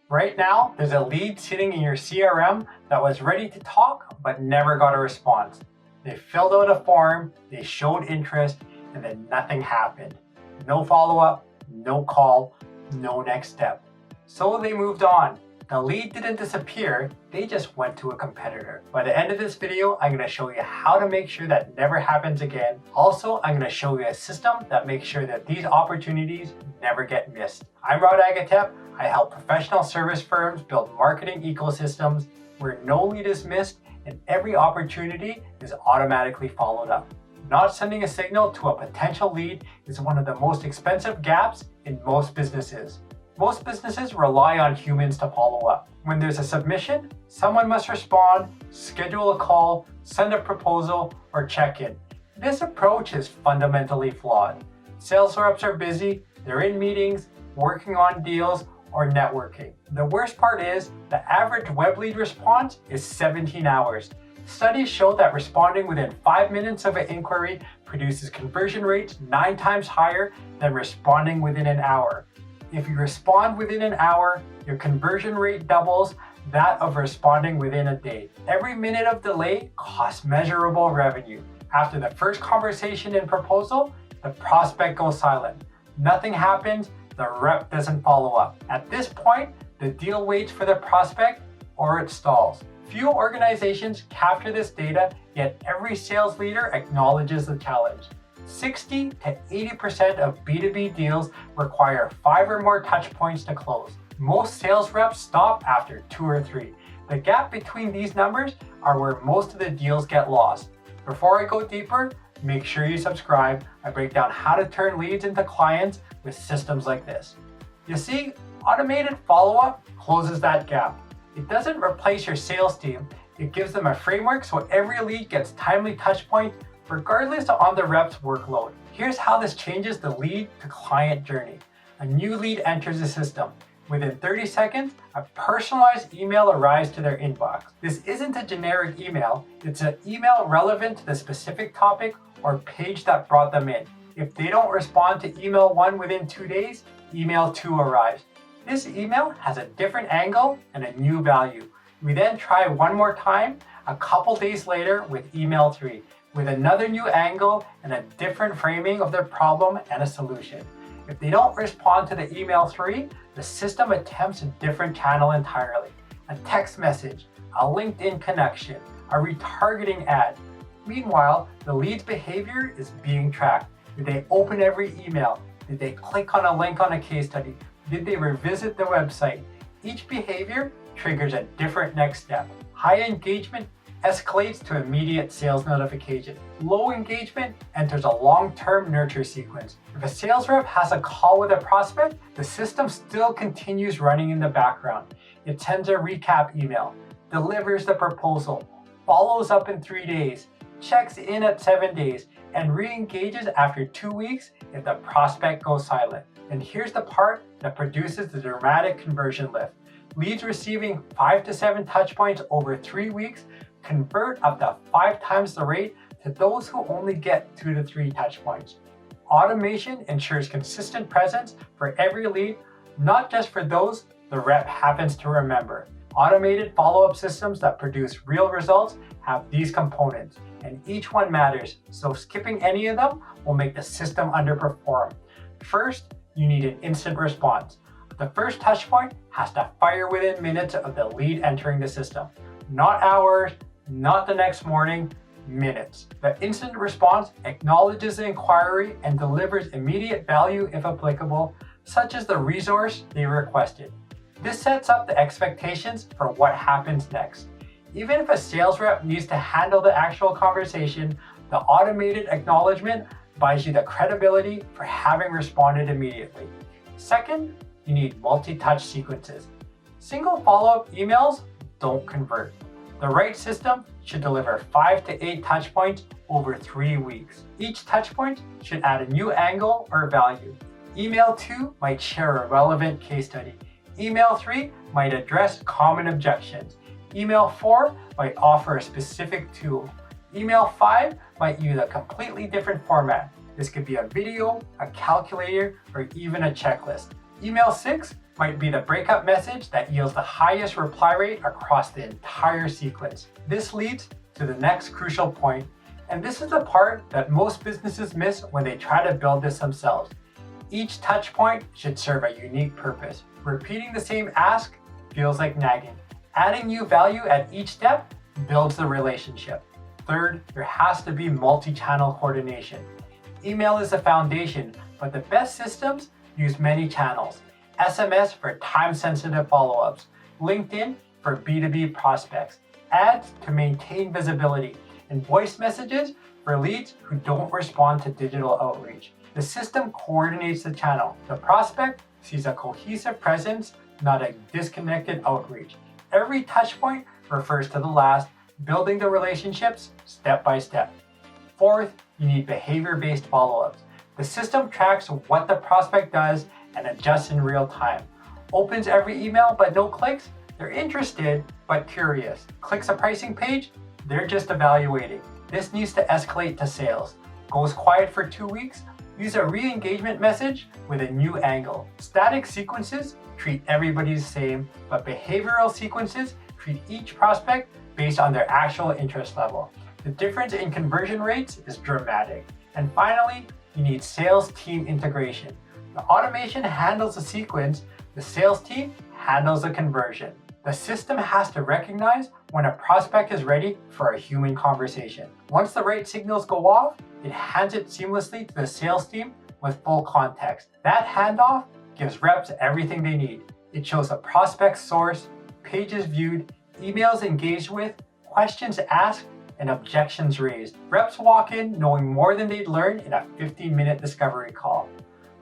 Right now, there's a lead sitting in your CRM that was ready to talk but never got a response. They filled out a form, they showed interest, and then nothing happened. No follow-up, no call, no next step. So they moved on. The lead didn't disappear, they just went to a competitor. By the end of this video, I'm going to show you how to make sure that never happens again. Also, I'm going to show you a system that makes sure that these opportunities never get missed. I'm Rod Agatep. I help professional service firms build marketing ecosystems where no lead is missed and every opportunity is automatically followed up. Not sending a signal to a potential lead is one of the most expensive gaps in most businesses. Most businesses rely on humans to follow up. When there's a submission, someone must respond, schedule a call, send a proposal, or check in. This approach is fundamentally flawed. Sales reps are busy, they're in meetings, working on deals, or networking. The worst part is the average web lead response is 17 hours. Studies show that responding within 5 minutes of an inquiry produces conversion rates 9 times higher than responding within an hour. If you respond within an hour, your conversion rate doubles that of responding within a day. Every minute of delay costs measurable revenue. After the first conversation and proposal, the prospect goes silent. Nothing happens, the rep doesn't follow up. At this point, the deal waits for the prospect or it stalls. Few organizations capture this data, yet every sales leader acknowledges the challenge. 60 to 80% of B2B deals require 5 or more touch points to close. Most sales reps stop after 2 or 3. The gap between these numbers are where most of the deals get lost. Before I go deeper, make sure you subscribe. I break down how to turn leads into clients with systems like this. You see, automated follow-up closes that gap. It doesn't replace your sales team. It gives them a framework so every lead gets timely touch points regardless of the rep's workload. Here's how this changes the lead to client journey. A new lead enters the system. Within 30 seconds, a personalized email arrives to their inbox. This isn't a generic email, it's an email relevant to the specific topic or page that brought them in. If they don't respond to email 1 within 2 days, email 2 arrives. This email has a different angle and a new value. We then try one more time a couple days later with email 3. With another new angle and a different framing of their problem and a solution. If they don't respond to the email 3, the system attempts a different channel entirely. A text message, a LinkedIn connection, a retargeting ad. Meanwhile, the lead's behavior is being tracked. Did they open every email? Did they click on a link on a case study? Did they revisit the website? Each behavior triggers a different next step. High engagement escalates to immediate sales notification. Low engagement enters a long-term nurture sequence. If a sales rep has a call with a prospect, the system still continues running in the background. It sends a recap email, delivers the proposal, follows up in 3 days, checks in at 7 days, and re-engages after 2 weeks if the prospect goes silent. And here's the part that produces the dramatic conversion lift. Leads receiving 5 to 7 touch points over 3 weeks convert up to 5 times the rate to those who only get 2 to 3 touch points. Automation ensures consistent presence for every lead, not just for those the rep happens to remember. Automated follow-up systems that produce real results have these components, and each one matters, so skipping any of them will make the system underperform. First, you need an instant response. The first touch point has to fire within minutes of the lead entering the system. Not hours, not the next morning, minutes. The instant response acknowledges the inquiry and delivers immediate value if applicable, such as the resource they requested. This sets up the expectations for what happens next. Even if a sales rep needs to handle the actual conversation, the automated acknowledgement buys you the credibility for having responded immediately. Second, you need multi-touch sequences. Single follow-up emails don't convert. The right system should deliver 5 to 8 touch points over 3 weeks. Each touch point should add a new angle or value. Email 2 might share a relevant case study. Email 3 might address common objections. Email 4 might offer a specific tool. Email 5 might use a completely different format. This could be a video, a calculator, or even a checklist. Email 6 might be the breakup message that yields the highest reply rate across the entire sequence. This leads to the next crucial point, and this is the part that most businesses miss when they try to build this themselves. Each touch point should serve a unique purpose. Repeating the same ask feels like nagging. Adding new value at each step builds the relationship. Third, there has to be multi-channel coordination. Email is the foundation, but the best systems use many channels. SMS for time-sensitive follow-ups, LinkedIn for B2B prospects, ads to maintain visibility, and voice messages for leads who don't respond to digital outreach. The system coordinates the channel. The prospect sees a cohesive presence, not a disconnected outreach. Every touchpoint refers to the last, building the relationships step by step. Fourth, you need behavior-based follow-ups. The system tracks what the prospect does and adjusts in real time. Opens every email but no clicks? They're interested but curious. Clicks a pricing page? They're just evaluating. This needs to escalate to sales. Goes quiet for 2 weeks? Use a re-engagement message with a new angle. Static sequences treat everybody the same, but behavioral sequences treat each prospect based on their actual interest level. The difference in conversion rates is dramatic. And finally, you need sales team integration. The automation handles the sequence, the sales team handles the conversion. The system has to recognize when a prospect is ready for a human conversation. Once the right signals go off, it hands it seamlessly to the sales team with full context. That handoff gives reps everything they need. It shows the prospect's source, pages viewed, emails engaged with, questions asked, and objections raised. Reps walk in knowing more than they'd learn in a 15-minute discovery call.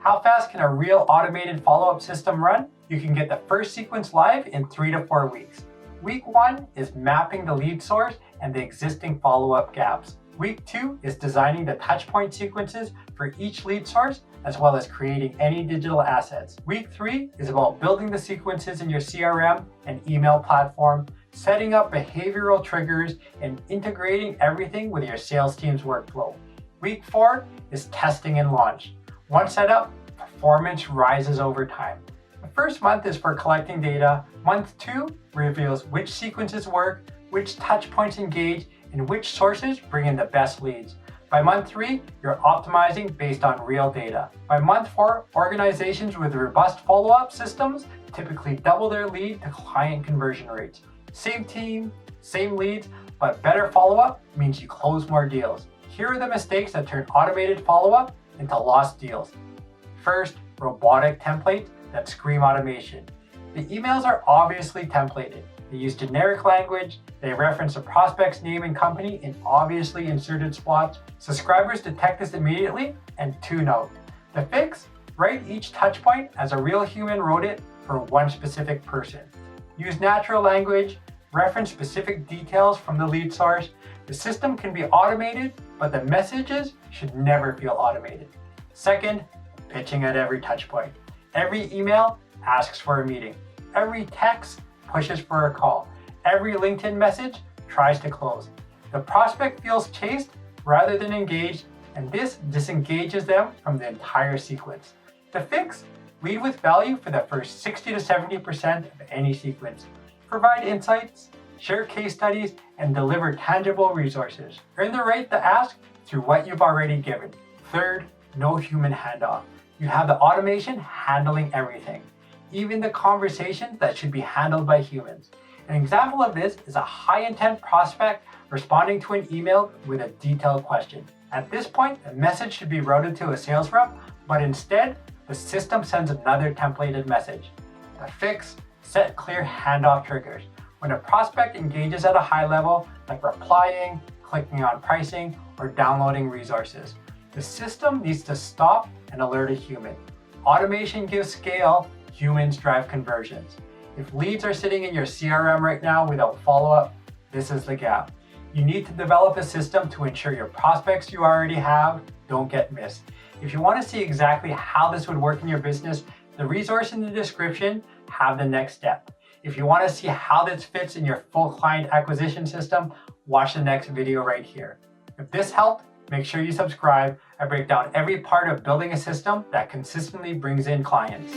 How fast can a real automated follow-up system run? You can get the first sequence live in 3 to 4 weeks. Week 1 is mapping the lead source and the existing follow-up gaps. Week 2 is designing the touchpoint sequences for each lead source, as well as creating any digital assets. Week 3 is about building the sequences in your CRM and email platform, setting up behavioral triggers, and integrating everything with your sales team's workflow. Week 4 is testing and launch. Once set up, performance rises over time. The first month is for collecting data. Month 2 reveals which sequences work, which touchpoints engage, and which sources bring in the best leads. By month 3, you're optimizing based on real data. By month 4, organizations with robust follow-up systems typically double their lead to client conversion rates. Same team, same leads, but better follow-up means you close more deals. Here are the mistakes that turn automated follow-up into lost deals. First, robotic templates that scream automation. The emails are obviously templated. They use generic language, they reference a prospect's name and company in obviously inserted spots. Subscribers detect this immediately and tune out. The fix? Write each touchpoint as a real human wrote it for one specific person. Use natural language, reference specific details from the lead source. The system can be automated, but the messages should never feel automated. Second, pitching at every touchpoint. Every email asks for a meeting. Every text pushes for a call. Every LinkedIn message tries to close. The prospect feels chased rather than engaged, and this disengages them from the entire sequence. The fix? Lead with value for the first 60 to 70% of any sequence. Provide insights, share case studies, and deliver tangible resources. Earn the right to ask through what you've already given. Third, no human handoff. You have the automation handling everything, even the conversations that should be handled by humans. An example of this is a high-intent prospect responding to an email with a detailed question. At this point, the message should be routed to a sales rep, but instead, the system sends another templated message. The fix? Set clear handoff triggers. When a prospect engages at a high level, like replying, clicking on pricing, or downloading resources, the system needs to stop and alert a human. Automation gives scale, humans drive conversions. If leads are sitting in your CRM right now without follow-up, this is the gap. You need to develop a system to ensure your prospects you already have don't get missed. If you want to see exactly how this would work in your business, the resource in the description have the next step. If you want to see how this fits in your full client acquisition system, watch the next video right here. If this helped, make sure you subscribe. I break down every part of building a system that consistently brings in clients.